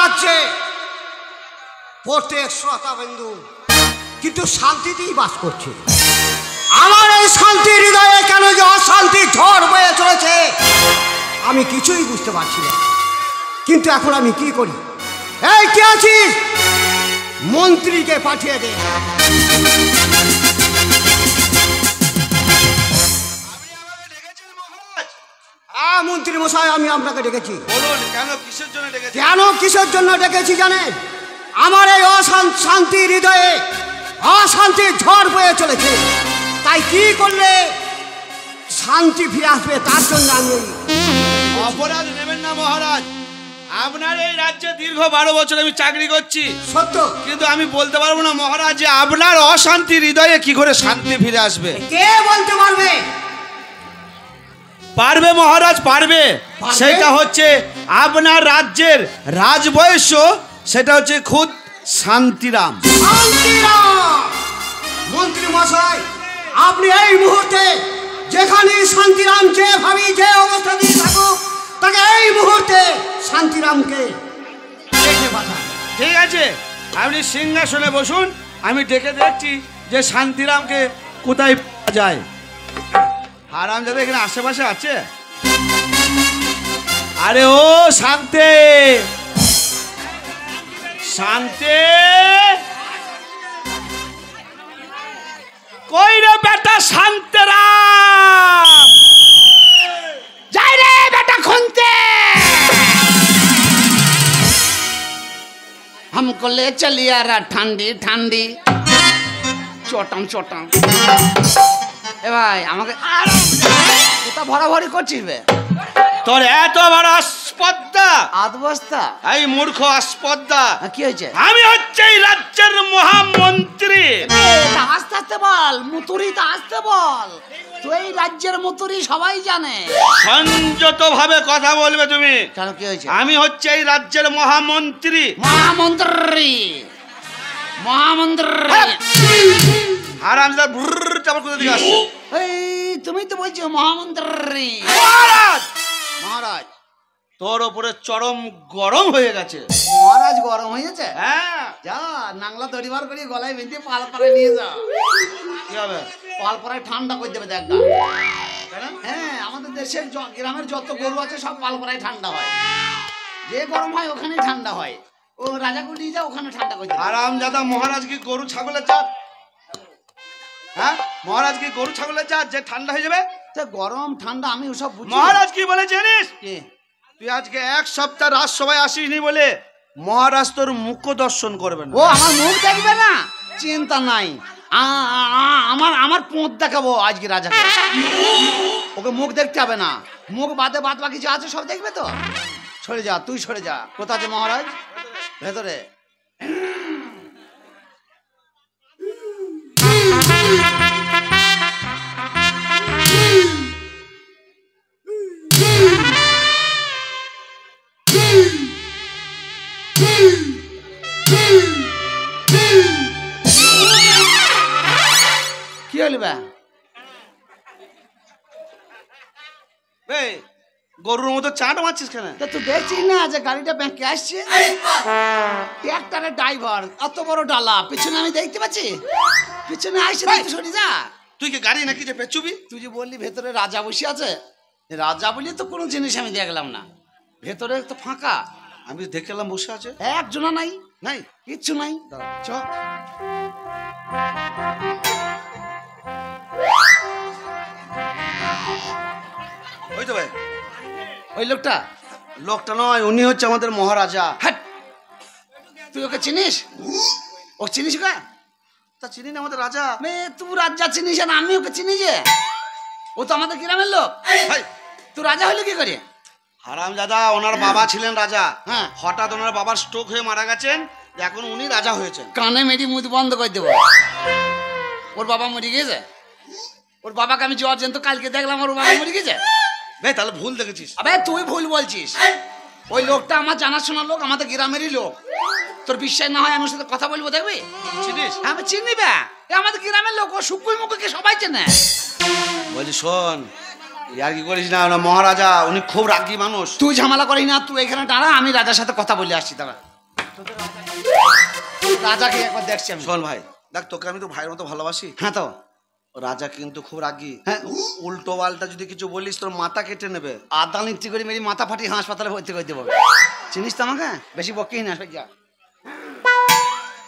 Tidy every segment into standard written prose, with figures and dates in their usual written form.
রাজ্যে প্রত্যেক শ্রোতাবিন্দু কিন্তু শান্তিতেই বাস করছে। আমার এই শান্তির হৃদয়ে কেন যে অশান্তির ঝড় বয়ে চলেছে আমি কিছুই বুঝতে পারছি না। কিন্তু এখন আমি কি করি? এই কে আছিস? মন্ত্রীকে পাঠিয়ে দে। মন্ত্রী মশাই, আমি আপনাকে ডেকেছি। বলুন কেন, কিসের জন্য ডেকেছি? কেন কিসের জন্য ডেকেছি জানেন? আমার এই অশান্তির হৃদয়ে অশান্তির ঝড় বয়ে চলেছে। তাই কি করলে শান্তি ফিরে আসবে তার জন্য আমি অপরাধ নেবেন না মহারাজ। আপনার এই রাজ্যে দীর্ঘ 12 বছর আমি চাকরি করছি, সত্য, কিন্তু আমি বলতে পারবো না মহারাজ যে আপনার অশান্তির হৃদয়ে কি করে শান্তি ফিরে আসবে। কে বলতে পারবে? পারবে মহারাজ, পারবে। সেটা হচ্ছে আপনার রাজ্যের রাজবয়স্য, সেটা হচ্ছে খুদ শান্তিরাম। মন্ত্রী মশাই, আপনি এই মুহূর্তে যেখানে শান্তিরাম যেভাবে যে অবস্থা দিয়ে থাকুক তাকে এই মুহূর্তে শান্তিরামকে ডেকে পাঠান। ঠিক আছে, আপনি সিংহাসনে বসুন, আমি ডেকে দেখছি যে শান্তিরামকে কোথায় পাওয়া যায়। হারাম যাবে এখানে আশেপাশে আছে? আরে ও শান্তি, শান্তি কই রে বেটা? শান্তিরাম যাই রে বেটা খুনতে। हमको ले चलिए रा ठंडी ठंडी চটাম চটাম। এ ভাই আমাকে কোথা ভরাভরি করছিস বে? তোর এত বড় আসপদ্দা! আধ বস্তা? এই মূর্খ আসপদ্দা! কি হয়েছে? আমি হচ্ছে এই রাজ্যের মহামন্ত্রী। আস্তে আস্তে বল, মুতুরি তো আস্তে বল। তুই এই রাজ্যের মুতুরি সবাই জানে। সংযত ভাবে কথা বলবে তুমি। কেন, কি হয়েছে? আমি হচ্ছে এই রাজ্যের মহামন্ত্রী। মহামন্ত্রী, মহামন্ত্রী। হারামজাদা ভুরর চাপড় কোথা থেকে আসছে? এই তুমি তো বলছো মহামন্ত্রী। মহারাজ, মহারাজ, তোর ওপরে চরম গরম হয়ে গেছে। মহারাজ গরম হয়েছে? হ্যাঁ, যা নাংলা দড়িবার করে গলায় বেঁধে পালপাড়ায় নিয়ে যা। কি হবে? পালপাড়ায় ঠান্ডা করে দেবে দেখ। হ্যাঁ, আমাদের দেশের গ্রামের যত গরু আছে সব পালপাড়ায় ঠান্ডা হয়। যে গরম হয় ওখানেই ঠান্ডা হয়। ও রাজাকে নিয়ে যা, ওখানে ঠান্ডা করে দেবে। হারামজাদা, মহারাজ কি গরু ছাগলের জাত? হ্যাঁ, মহারাজ কি গরু ছাগলের জাত যে ঠান্ডা হয়ে যাবে? গরম ঠান্ডা আমি ওসব বুঝি। মহারাজ কি বলে জানিস? কি? তুই আজকে 1 সপ্তাহ রাজসভায় আসিসনি বলে মহারাজ তোর মুখ দর্শন করবেন। ও আমার মুখ দেখবে না? চিন্তা নাই, আমার পোঁত দেখাবো আজকে রাজাকে। ওকে মুখ দেখতে হবে না, মুখ বাদে বাদ বাকি যা আছে সব দেখবে তো। সরে যা, তুই সরে যা। কোথা আছে মহারাজ? ভেতরে। কি হল বে? গরুর মতো চাট মারছিস কেন? তুই দেখছিস না যে গাড়িটা ব্যাংকে আসছে? ট্রাক্টরের ড্রাইভার, এত বড় ডালা, পিছনে আমি দেখতে পাচ্ছি। পিছনে আসছে, সরে যা। তুই কি গাড়ি নাকি যে পেচুবি? তুই যে বললি ভেতরে রাজা বসে আছে, রাজা বলি তো কোনো জিনিস আমি দেখলাম না। ভেতরে তো ফাঁকা। আমি দেখলাম বসে আছে, একজনা নাই, নাই কিচ্ছু নাই। চ ওই তো ভাই, ওই লোকটা। লোকটা নয়, উনি হচ্ছে আমাদের মহারাজা। হ্যাঁ, তুই ওকে চিনিস? ও চিনিস কা? তা চিনি না, আমাদের রাজা। তুই রাজা চিনিস আর আমি ওকে চিনি যে? ও তো আমাদের গ্রামের লোক। তুই রাজা হইলে কি করে? হারামজাদা, ওনার বাবা ছিলেন রাজা। হ্যাঁ, হঠাৎ ওনার বাবার স্ট্রোক হয়ে মারা গেছেন, এখন উনি রাজা হয়েছেন। কানে মেরি মুখ বন্ধ করে দেবো। ওর বাবা মরে গেছে। ওর বাবাকে আমি জ্বর জন্ত কালকে দেখলাম, ওর বাবা মরে গেছে। ভাই তাহলে ভুল দেখেছিস। আবে তুই ভুল বলছিস। ওই লোকটা আমার জানাশোনা লোক, আমাদের গ্রামেরই লোক। তোর বিশ্বাস না হয় আমার সাথে কথা বলবো, দেখবি? চিনিস? আমি চিনি বে, আমাদের গ্রামের লোক। ও শুকুই মুখকে সবাই চেনে। বলছি শোন, আর কি করিস না, মহারাজা উনি খুব রাগী মানুষ। তুই ঝামেলা করিস না, তুই এখানে দাঁড়া, আমি রাজার সাথে কথা বলে আসছি। দাঁড়া। রাজাকে একবার দেখছি আমি। শোন ভাই, দেখ তোকে আমি তো ভাইয়ের মতো ভালোবাসি। হ্যাঁ তো রাজা কিন্তু খুব রাগী। হ্যাঁ। উল্টো পাল্টা যদি কিছু বলিস তোর মাথা কেটে নেবে। আদা নিচ্ছি করে মেরি মাথা ফাটিয়ে হাসপাতালে ভর্তি করে দেবো। চিনিস তো আমাকে? বেশি বকেই না, যা।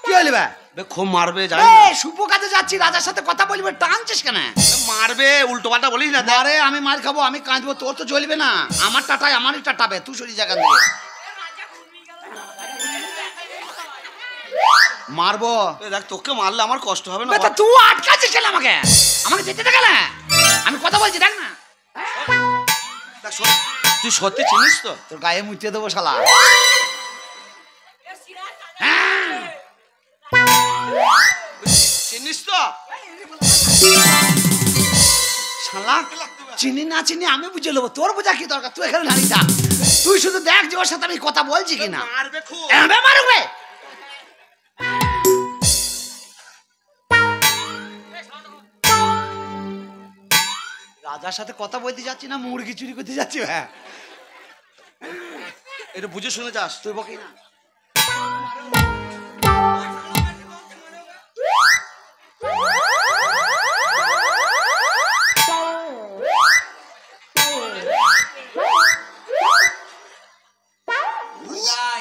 কি হলি ভাই? খুব মারবে, জানি না। শুভ কাজে যাচ্ছি, রাজার সাথে কথা বলবে, টানছিস কেন? মারবে, উল্টো পাল্টা বলিস না। আরে আমি মার খাবো, আমি কাঁদবো, তোর তো জ্বলবে না। আমার টাটায় আমারই টাটাবে, তুই সরি জায়গা থেকে মারবো। দেখ তোকে মারলে আমার কষ্ট হবে না। তুই আটকাচ্ছিস কেন আমাকে? আমাকে যেতে দে গেলে, আমি কথা বলছি, দেখ না। তুই সত্যি চিনিস তো? তোর গায়ে মুছিয়ে দেবো শালা। চিনিস তো? শালা চিনি না চিনি আমি বুঝে নেবো, তোর বোঝা কি দরকার? তুই এখানে দাঁড়িয়ে থাক, তুই শুধু দেখ যে ওর সাথে আমি কথা বলছি কিনা। মারবে খুব। মারবে। রাজার সাথে কথা বলতে যাচ্ছি না মুরগি চুরি করতে যাচ্ছি? হ্যাঁ, এটা বুঝে শুনে যাস। তুই বকি না।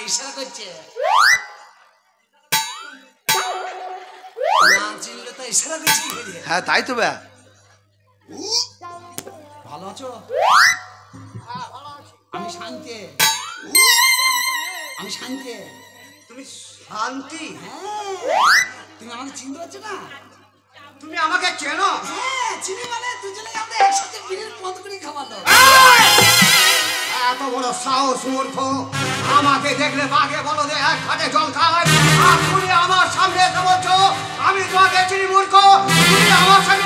ইশারা করছে, ইশারা করছে। হ্যাঁ তাই তো ব্যা। ভালো আছো? আমি শান্তি। আমি শান্তি। তুমি শান্তি? তুমি আমাকে চিনতে পারছো না? তুমি আমাকে চেনো? হ্যাঁ চিনি, মানে দুজনে আমরা একসাথে বিড়ির পথ করে খাওয়ালো। এত বড় সাহস মূর্খ! আমাকে দেখলে বাঘে বলো যে এক ঘাটে জল খায়, আর তুমি আমার সামনে এসে বলছো আমি তোমাকে চিনি? মূর্খ, তুমি আমার সামনে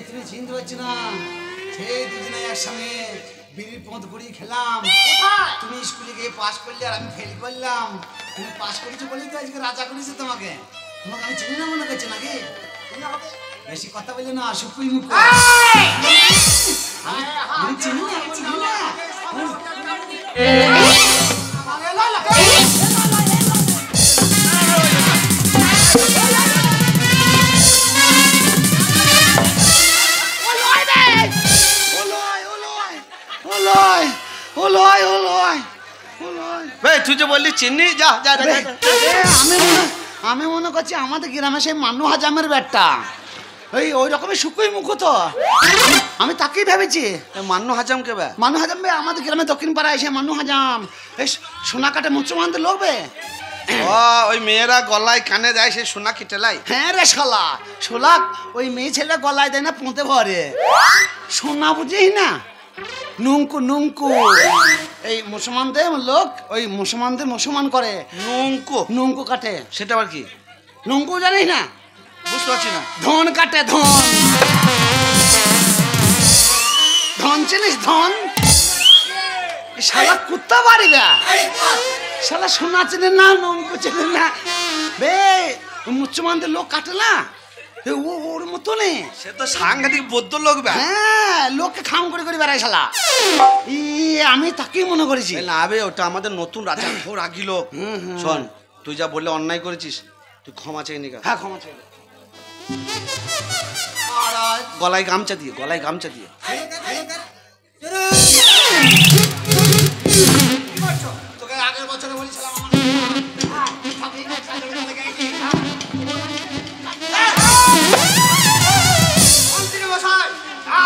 তুমি চিনতে পারছো না? সেই দুজনে একসঙ্গে বিড়ির পথ করিয়ে খেলাম। তুমি স্কুলে গিয়ে পাস করলে আর আমি ফেল করলাম। তুমি পাস করেছো বলেই তো আজকে রাজা করেছে তোমাকে। তোমাকে আমি চিনি না মনে করছো নাকি? বেশি কথা বললে না, সুপুই মুখ। আমি চিনি না, চিনি না। তুই যে বললি চিনি, যা যা। আমি মনে করছি আমাদের গ্রামে সেই মান্নু হাজামের ব্যাটটা, ওই রকমের শুকুই মুখ তো। আমি তাকেই ভেবেছি। মান্নু হাজাম কে ব্যা? মান্নু হাজাম বে আমাদের গ্রামে দক্ষিণ পাড়ায় এসে মান্নু হাজাম, এই সোনা কাটে মুসলমানদের লোক বে। ওই মেয়েরা গলায় কানে দেয় সে সোনা কিটেলাই। হ্যাঁ রে শালা, সোলা ওই মেয়ে ছেলে গলায় দেয় না, পুঁতে ভরে। সোনা বুঝিস না, নুঙ্কু নুঙ্কু। এই মুসলমানদের লোক ওই মুসলমানদের মুসলমান করে নুঙ্কু। নুঙ্কু কাটে। সেটা আবার কি? নুঙ্কু জানিস না? বুঝতে পারছি না। ধন কাটে, ধন। ধন চিনিস? ধন শালা কুত্তা বাড়িরা, শালা সোনা চেনে না, নুঙ্কু চেনে না বে। মুসলমানদের লোক কাটে না, ওর মতো নেই। সে তো সাংঘাতিক বদ্ধ লোক ব্যা। হ্যাঁ, লোককে খাম করে করে বেড়ায় শালা। আমি তাকেই মনে করেছি। না বে, ওটা আমাদের নতুন রাজা, খুব রাগী লোক। শোন, তুই যা বললে অন্যায় করেছিস, তুই ক্ষমা চেয়ে নিগা। হ্যাঁ ক্ষমা চাই। গলায় গামছা দিয়ে, গলায় গামছা দিয়ে। তোকে আগের বছরে বলেছিলাম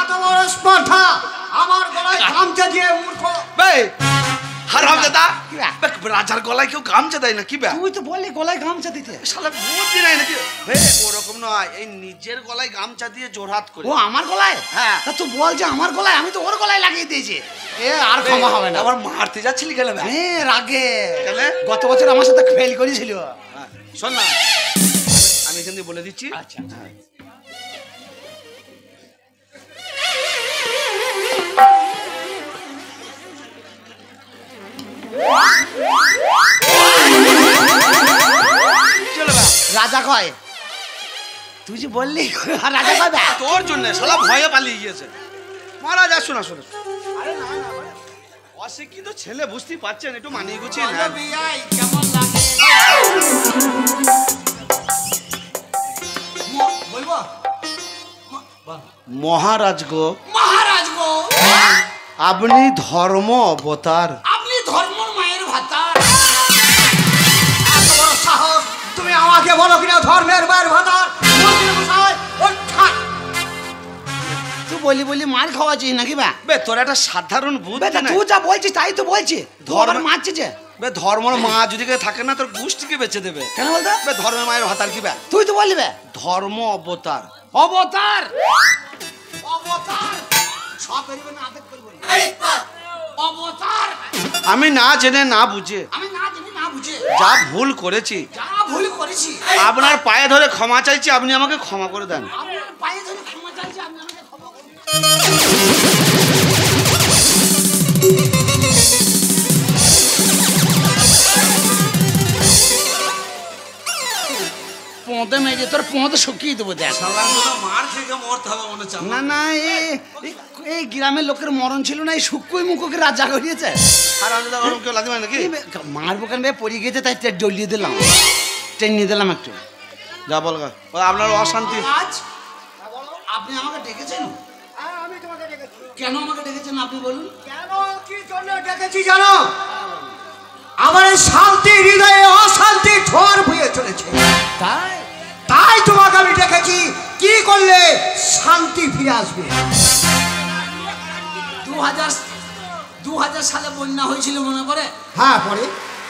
এত বড় স্পর্ধা আমার গলায় গামছা দিয়ে! মূর্খ! হারামজাদা, রাজার গলায় কেউ গামছা দেয় না কি ব্যা? তুই তো বললি গলায় গামছা দিতে। শালা বুদ্ধি নাই নাকি? ওরকম নয়, এই নিজের গলায় গামছা দিয়ে জোরহাত করে। ও আমার গলায়? হ্যাঁ। তা তুই বল যে আমার গলায়, আমি তো ওর গলায় লাগিয়ে দিয়েছি। আর ক্ষমা হবে না। আবার মারতে যাচ্ছিলি গেলে? রাগে গেলে গত বছর আমার সাথে ফেল করেছিল। শোন না, আমি এখান থেকে বলে দিচ্ছি। আচ্ছা রাজা কয়, তুই যে বললি রাজা কয়? তোর জন্য শালা ভয়ে পালিয়ে গিয়েছে। মহারাজ আসুন আসুন আসুন। অশিক্ষিত ছেলে বুঝতেই পারছেন, একটু মানিয়ে গুছিয়ে নেন। কেমন লাগে বলবো? মহারাজ গো, মহারাজ গো, আপনি ধর্ম অবতার। আপনি ধর্মর মায়ের ভাতার। এত বড় সাহস, তুমি আমাকে বলো কিনা ধর্মের মায়ের ভাতার? মন্ত্রী মশাই, ওঠা। তুই বলি মার খাওয়াছিস নাকি বা? বে তোর একটা সাধারণ বুদ্ধি নাই? তুই যা বলছিস তাই তো বলছি। ধর্ম ধর্ম- মারছে যে বে ধর্মের মা যদি কেউ থাকে না, তোর গোষ্ঠীকে বেঁচে দেবে। কেন বলতো? বে ধর্মের মায়ের ভাতার কি বে? তুই তো বললি বে ধর্ম অবতার। অবতার। অবতার সব বেরিবে না, আদেক করবো না। অবতার আমি না জেনে না বুঝে আমি না জানি না বুঝে যা ভুল করেছি, যা ভুল করেছি আপনার পায়ে ধরে ক্ষমা চাইছি, আপনি আমাকে ক্ষমা করে দেন। আপনার পায়ে ধরে ক্ষমা চাইছি, আপনি আমাকে ক্ষমা করুন। পোঁতে মেজে তোর পোঁতে শুকিয়ে দেবো দেখ। মার খেয়ে মরতে হবে মনে হচ্ছে। না না এই গ্রামের লোকের মরণ ছিল না, এই শুকুই মুখকে রাজা করিয়েছে। আর আমি তো ওরকম কেউ লাগবে নাকি? মারবো কেন পড়ে গিয়েছে, তাই ডলিয়ে দিলাম, টেনে দিলাম একটু। যা বল গা, ও আপনার অশান্তি। আজ আপনি আমাকে ডেকেছেন? হ্যাঁ, আমি তোমাকে ডেকেছি। কেন আমাকে ডেকেছেন আপনি বলুন? কেন, কি জন্য ডেকেছি জানো? আমার এই শান্তি হৃদয়ে অশান্তির ঝড় বয়ে চলেছে, তাই তাই তোমাকে আমি ডেকেছি। কি করলে শান্তি ফিরে আসবে? 2000 সালে বন্যা হয়েছিল মনে করে? হ্যাঁ, পরে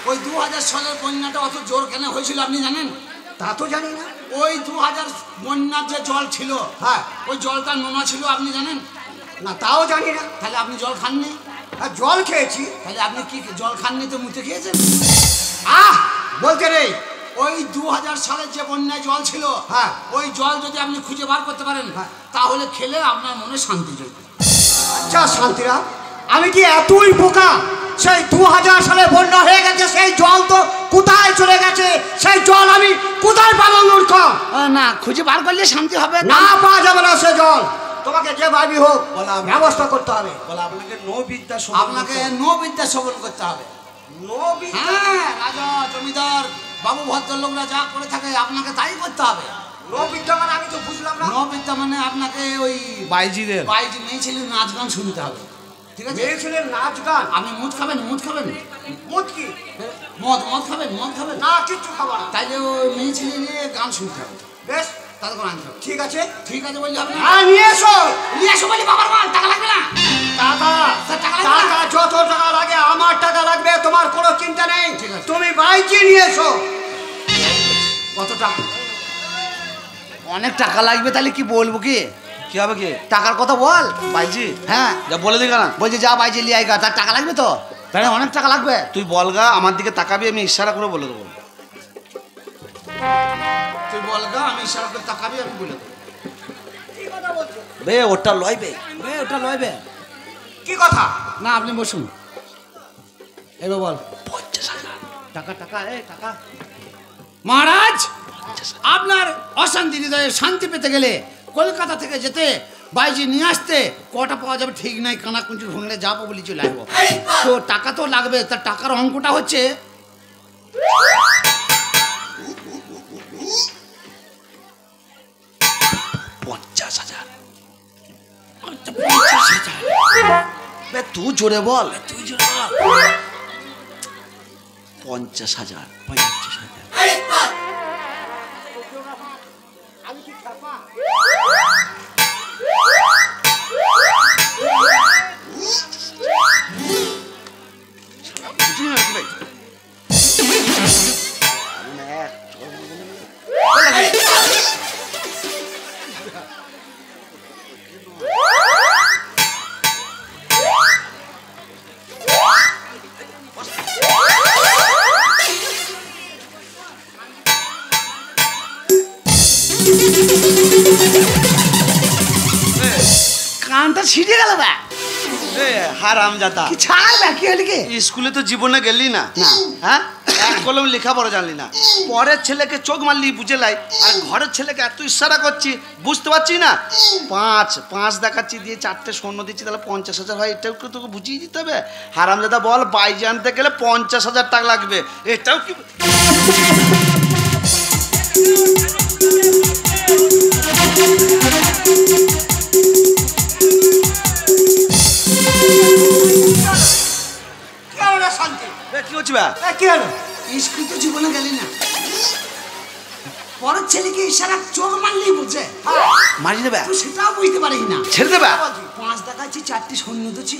ওই 2000 সালের বন্যাটা অত জোর কেন হয়েছিল আপনি জানেন? তা তো জানি না। ওই 2000 বন্যার যে জল ছিল, হ্যাঁ, ওই জলটা নোনা ছিল আপনি জানেন? না তাও জানি না। তাহলে আপনি জল খাননি? আর জল খেয়েছি। তাহলে আপনি কি জল খাননি তো মুতে খেয়েছেন? আহ, বলতে নেই। ওই 2000 সালের যে বন্যায় জল ছিল, হ্যাঁ, ওই জল যদি আপনি খুঁজে বার করতে পারেন, হ্যাঁ, তাহলে খেলে আপনার মনে শান্তি জড়বে। আচ্ছা শান্তিরা, আমি কি এতই বোকা? সেই 2000 সালে বন্যা হয়ে গেছে, সেই জল তো কোথায় চলে গেছে? সেই জল আমি কোথায় পাবো মূর্খ? না, খুঁজে বার করলে শান্তি হবে না, পাওয়া যাবে না সে জল। তোমাকে যে ভাবি হোক বলা- ব্যবস্থা করতে হবে। বলে আপনাকে নো বিদ্যা আপনাকে নো বিদ্যা শ্রবণ করতে হবে। নো বিদ্যা। হ্যাঁ, রাজা জমিদার বাবু ভদ্রলোকরা যা করে থাকে আপনাকে তাই করতে হবে। নো বিদ্যা মানে আমি তো বুঝলাম না। নো বিদ্যা মানে আপনাকে ওই বাইজিদের বাইরে মেয়ে ছেলে নাচ গান শুনতে হবে, ঠিক আছে? মেয়ে ছেলের নাচ গান। আপনি মুদ খাবেন? মুদ খাবেন? মুদ কি? মদ মদ খাবেন? মদ খাবেন? না, কিচ্ছু খাবো না। তাইলে ওই মেয়ে ছেলে নিয়ে গান শুনতে হবে, বেশ, তাদের করে আনতে হবে। ঠিক আছে। ঠিক আছে বললে হবে না? হ্যাঁ, নিয়ে এসো। নিয়ে আসো বলি, বাবার মাল টাকা লাগবে না? টাকা, স্যার, টাকা লাগবে না? টাকা যত টাকা লাগে আমার টাকা লাগবে, তোমার কোনো চিন্তা নেই। ঠিক আছে। তুমি বাইকে নিয়ে এসো। কত টাকা? অনেক টাকা লাগবে, তাহলে কি বলবো? কি কি হবে কি? টাকার কথা বল। বাইজি হ্যাঁ, যা বলে দিগা না, বলছি যা বাইজে লিয়ে আইগা, তার টাকা লাগবে তো? তাহলে অনেক টাকা লাগবে। তুই বলগা, আমার দিকে তাকাবি, আমি ইশারা করে বলে দেবো। তুই বলগা, আমি ইশারা করে তাকাবি, আমি বলে দেবো। বে ওটা লয় বে। ওটা লয়বে কি কথা? না, আপনি বসুন। এবার বল। 50,000 টাকা। টাকা, টাকা। মহারাজ, আপনার অশান্তি হৃদয়ে শান্তি পেতে গেলে কলকাতা থেকে যেতে, বাইজি নিয়ে আসতে কটা পাওয়া যাবে ঠিক নাই, কানাকুঞ্চি ঢুঁড়লে যাবো বলি চলে আসবো। তো টাকা তো লাগবে, তার টাকার অঙ্কটা হচ্ছে 50,000। 50,000। বে তুই জোরে বল। তুই জোরে বল। 50,000। 50,000। বুঝলি না কি ভাই? কানটা ছিঁড়ে গেল বা। হারামজাদা, কি ছাড় বে, কি হলি কি? স্কুলে তো জীবনে গেলি না, না। হ্যাঁ, এক কলম লেখাপড়া জানলি না, পরের ছেলেকে চোখ মারলি বুঝে লাই, আর ঘরের ছেলেকে এত ইশারা করছি বুঝতে পারছি না। পাঁচ দেখাচ্ছি, দিয়ে 4টে স্বর্ণ দিচ্ছি, তাহলে 50,000 হয়, এটাও কি তোকে বুঝিয়ে দিতে হবে? হারামজাদা বল, বাইজে আনতে গেলে 50,000 টাকা লাগবে, এটাও কি? শান্তি কি হচ্ছে বা? কি হলো? স্কুল তো জীবনে গেলি না, পরের ছেলেকে ইশারা চোখ মারলেই বুঝে, মারি দেবে, তুই সেটাও বুঝতে পারিস না। ছেড়ে দেবে। 5 দেখাচ্ছি, 4টে সৈন্য দিচ্ছি,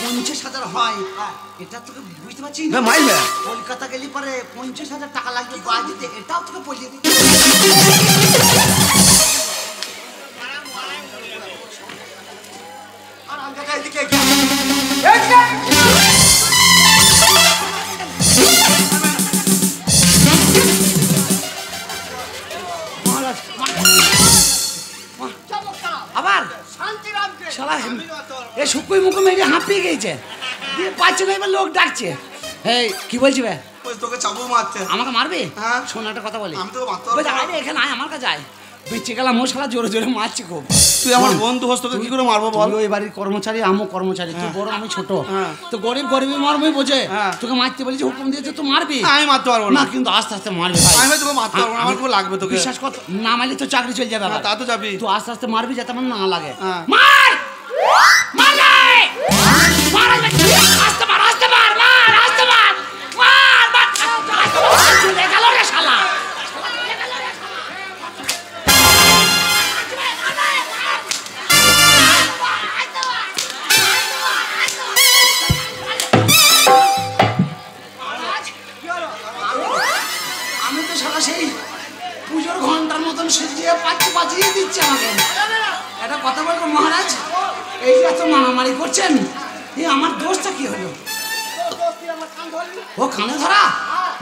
50,000 হয়, এটা তোকে বুঝতে পারছিস না? মারবে। কলকাতা গেলি পরে 50,000 টাকা লাগবে বাজিতে, এটাও তোকে পড়িয়ে দিতে। এদিকে এদিকে আবার শালা এ শুকুই মুখে মেরে হাঁপিয়ে গেছে, দিয়ে পাচ্ছে না, এবার লোক ডাকছে। এই কি বলছি বে? তোকে চাবু মারতে। আমাকে মারবে? হ্যাঁ। শোন একটা কথা বলি, আমি তোকে মারতে পারবো না। আরে এখানে আয়, আমার কাছে আয়। বেঁচে গেলাম, ও শালা জোরে জোরে মারছি খুব। তুই আমার বন্ধু হোস, তোকে কি করে মারবো বল? তুই ওই বাড়ির কর্মচারী, আমিও কর্মচারী, তুই বড় আমি ছোট, হ্যাঁ। তো গরিব গরিবই মর্মই বোঝে। হ্যাঁ। তোকে মারতে বলেছি, হুকুম দিয়েছে, তুই মারবি আমি মারতে পারবো না, না, কিন্তু আস্তে আস্তে মারবি ভাই। আমি তোকে মারতে পারবো না, আমার খুব লাগবে তোকে। বিশ্বাস কর, না মারলে তো চাকরি চলে যাবে। হ্যাঁ, তা তো যাবি। তুই আস্তে আস্তে মারবি যাতে আমার না লাগে। হ্যাঁ। মার মার রে! মার আস্তে মার, আস্তে মার, মার আস্তে মার, মার মার আস্তে মার, চলে গেল রে শালা। আমি তো শালা সেই পুজোর ঘন্টার মতন সেজিয়ে পাঠিয়ে দিচ্ছে আমাকে। একটা কথা বলবো মহারাজ, এই যে এত মারামারি করছেন, এই আমার দোষটা কি হলো? ও কানে ধরা?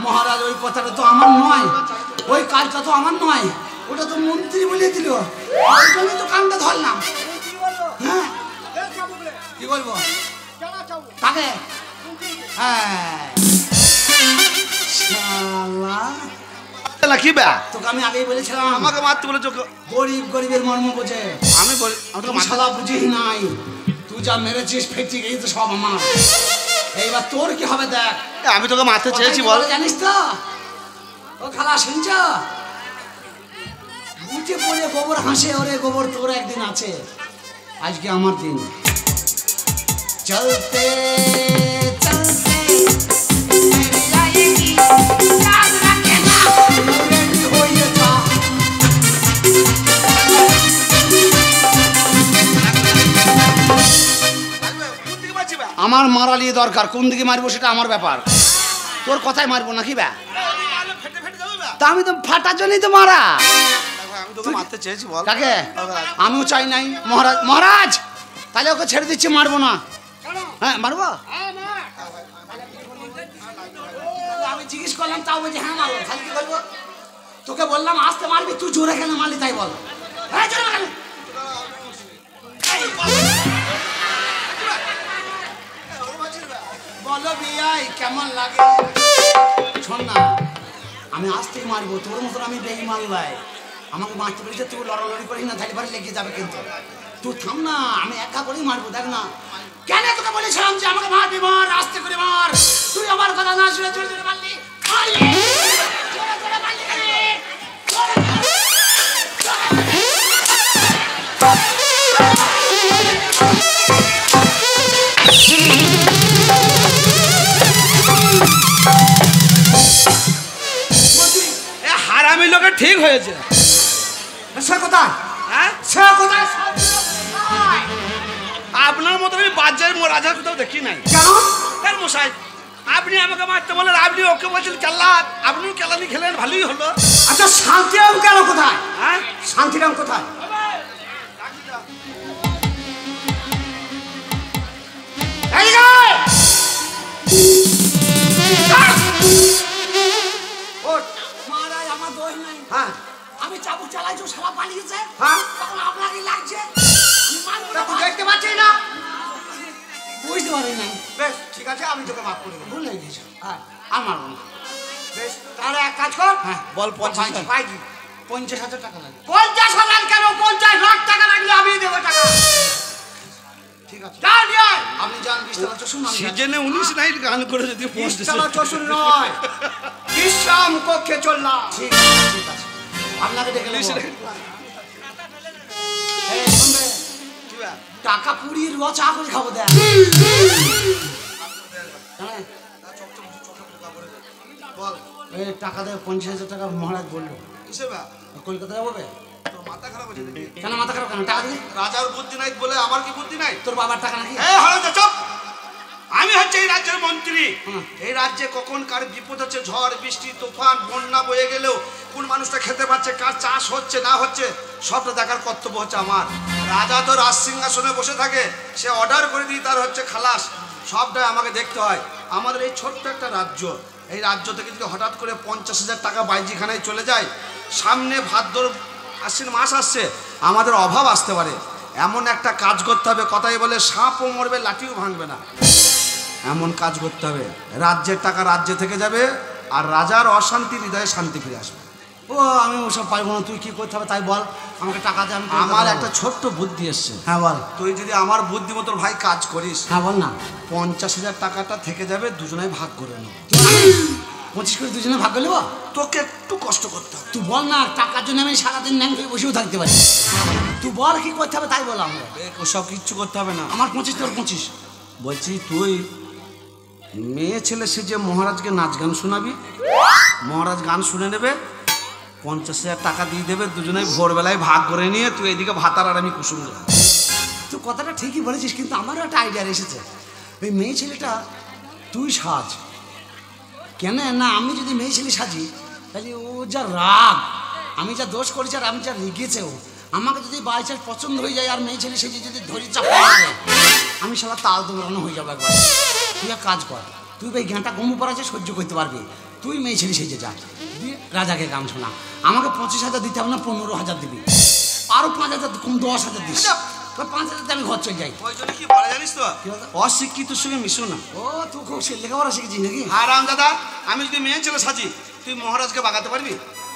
মহারাজ ওই কথাটা তো আমার নয়, ওই কাজটা তো আমার নয়, ওটা তো মন্ত্রী বলে দিল, ওই জন্যই তো কানটা ধরলাম। হ্যাঁ কি বলবো কাকে? হ্যাঁ শালা, না কি বে? তোকে আমি আগেই বলেছিলাম, আমাকে মারতে বলে চোখ। গরিব গরিবের মর্ম বোঝে। আমি বলি, আমি তোকে তুই মারতে। শালা বুঝিস নাই, তুই যা মেরেছিস ফেটে গেই তো সব আমার। এইবার তোর কি হবে দেখ। আমি তোকে মারতে চেয়েছি বল। কথা জানিস তো? ও খালা শুনছ? বুঝে পড়ে গোবর হাসে, ওরে গোবর তোর একদিন আছে, আজকে আমার দিন। চলতে চলতে মেরে আয়েগি याद रखना, मेरी होइए जा। আমার মারালি দরকার, কোন দিকে মারবো সেটা আমার ব্যাপার, তোর কথাই মারবো নাকি ব্যা? তা আমি তো ফাটার জন্যই তো মারা। আমি তোকে মারতে চেয়েছি বল। কাকে? আমিও চাই নাই মহারাজ। মহারাজ তাহলে ওকে ছেড়ে দিচ্ছি, মারবো না। হ্যাঁ মারবো, আমি জিজ্ঞেস করলাম তাও বলছি হ্যাঁ মারবো। তাহলে কি বলবো? তোকে বললাম আসতে মারবি, তুই জোরে কেন মারলি তাই বল। হ্যাঁ জোরে মারলি। বলো বিয়াই কেমন লাগে? শোন না, আমি আসতেই মারবো, তোর মতন আমি বেঈমান লাই। আমাকে মারতে পেরেছে, তুই লড়ালড়ি করিস না, ধারি ভারি লেগে যাবে কিন্তু। তুই থাম না, আমি একা করেই মারবো, দেখ না। কেন তোকে বলেছিলাম যে আমাকে মারবি, মার আস্তে করে মার। তুই আমার কথা না শুনে জোরে জোরে মারলি, মারলি জোরে জোরে মারলি কেন? হারামি লোকের ঠিক হয়েছে। সে কোথায়? হ্যাঁ, সে কোথায়? আপনার মতো আমি বাজার রাজা কোথাও দেখি নাই। কেন? তার মশাই, আপনি আমাকে মারতে বলেন, আপনি ওকে বলছেন চাল্লাত, আপনিও কেলানি খেলেন, ভালোই হলো। আচ্ছা শান্তিরাম গেল কোথায়? হ্যাঁ, শান্তিরাম কোথায়? মহারাজ আমার দোষ নাই, হ্যাঁ আমি চাবুক চালাইছি, ও শালা পালিয়েছে, হ্যাঁ তখন আপনাকে লাগছে, আমি মারবো তা না। তুই দেখতে পাচ্ছিস না? ঠিক আছে আমি তোকে মাফ করে দেবো। ভুল হয়ে গেছে হ্যাঁ আর মারবো না। বেশ তাহলে এক কাজ কর। হ্যাঁ বল 50,000 পাই কি 50,000 টাকা লাগে। 50,000 কেন 50 লাখ টাকা লাগলে আমি দেবো টাকা। ঠিক আছে যা নিয়ে আয়। আপনি যান বিস্তারিত শুনুন। সিজনে 19 নাইট গান করে যদি বিশতলা চষুন নয়, বিশ্রাম কক্ষে চললাম। ঠিক আছে ঠিক আছে আপনাকে ডেকে নেবো। এই শুনবে, টাকা পুড়িয়ে রুয়া চা করে খাবো দেখ। জানেন? বল এই টাকা দেয় 50,000 টাকা মহারাজ বললো। হিসেবে কলকাতা যাবো বে? তোর মাথা খারাপ আছে নাকি? কেন মাথা খারাপ কেন? টাকা দিলে রাজার বুদ্ধি নাই বলে আমার কি বুদ্ধি নাই? তোর বাবার টাকা নাকি? এই হলো চুপ। আমি হচ্ছে এই রাজ্যের মন্ত্রী। হুম। এই রাজ্যে কখন কার বিপদ হচ্ছে, ঝড় বৃষ্টি তুফান বন্যা বয়ে গেলেও কোন মানুষটা খেতে পাচ্ছে, কার চাষ হচ্ছে না হচ্ছে সবটা দেখার কর্তব্য হচ্ছে আমার। রাজা তো রাজ সিংহাসনে বসে থাকে, সে অর্ডার করে দিই তার হচ্ছে খালাস, সবটাই আমাকে দেখতে হয়। আমাদের এই ছোট্ট একটা রাজ্য, এই রাজ্য থেকে যদি হঠাৎ করে 50,000 টাকা বাইজিখানায় চলে যায়, সামনে ভাদ্র আশ্বিন মাস আসছে, আমাদের অভাব আসতে পারে। এমন একটা কাজ করতে হবে, কথাই বলে সাপও মরবে লাঠিও ভাঙবে না, এমন কাজ করতে হবে। রাজ্যের টাকা রাজ্যে থেকে যাবে, আর রাজার অশান্তি হৃদয়ে শান্তি ফিরে আসবে। ও আমি ওসব পারবো না, তুই কি করতে হবে তাই বল, আমাকে টাকা দে। আমি আমার একটা ছোট্ট বুদ্ধি এসছে। হ্যাঁ বল। তুই যদি আমার বুদ্ধি মতো ভাই কাজ করিস, হ্যাঁ বল না। 50,000 টাকাটা থেকে যাবে, দুজনে ভাগ করে নেব। 25 করে দুজনে ভাগ করে নেবো? তোকে একটু কষ্ট করতে হবে। তুই বল না, টাকার জন্য আমি সারাদিন ন্যাং হয়ে বসেও থাকতে পারি। তুই বল কি করতে হবে তাই বল। আমরা ওসব কিচ্ছু করতে হবে না। আমার 25 তোর 25। বলছি তুই মেয়ে ছেলে সে যে মহারাজকে নাচ গান শোনাবি, মহারাজ গান শুনে নেবে, 50,000 টাকা দিয়ে দেবে, দুজনে ভোরবেলায় ভাগ করে নিয়ে তুই এদিকে ভাতার আর আমি কুসুম দেবো। তুই কথাটা ঠিকই বলেছিস, কিন্তু আমারও একটা আইডিয়া এসেছে। ওই মেয়ে ছেলেটা তুই সাজ কেন না, আমি যদি মেয়ে ছেলে সাজি তাহলে ও যা রাগ, আমি যা দোষ করেছি আর আমি যা রেগেছে ও, আমাকে যদি বাই চান্স পছন্দ হয়ে যায় আর মেয়ে ছেলে সেজে যদি ধরি চাপা মারে, আমি শালা তাল দৌড়ানো হয়ে যাবো একবার। তুই এক কাজ কর, তুই ওই গানটা গমু পড়া আছে সহ্য করতে পারবি, তুই মেয়ে ছেলে সেজে যা, দিয়ে রাজাকে গান শোনা। আমাকে 25,000 দিতে হবে না, 15,000 দিবি, আরো 5,000 কম 10,000 দিস। 5,000 দিয়ে আমি ঘর চলে যাই। ওই জন্য কি বলে জানিস তো, কি বলতো? অশিক্ষিতর সঙ্গে মিশো না। ও তুই খুব সে লেখাপড়া শিখেছিস নাকি? আরাম দাদা, আমি যদি মেয়ে ছেলে সাজি, তুই মহারাজকে বাগাতে পারবি?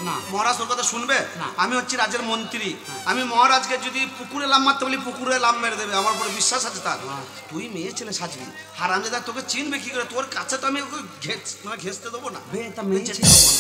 না। মহারাজ তোর কথা শুনবে? না। আমি হচ্ছি রাজ্যের মন্ত্রী, আমি মহারাজকে যদি পুকুরে লাভ মারতে বলি পুকুরে লাভ মেরে দেবে, আমার উপরে বিশ্বাস আছে তার। তুই মেয়ে ছেলে সাজবি, হারাম দাদা তোকে চিনবে কি করে? তোর কাছে তো আমি ওকে মানে ঘেঁচতে দেবো না। বে তা মেয়ে চেষ্টা ছেলে করবো না।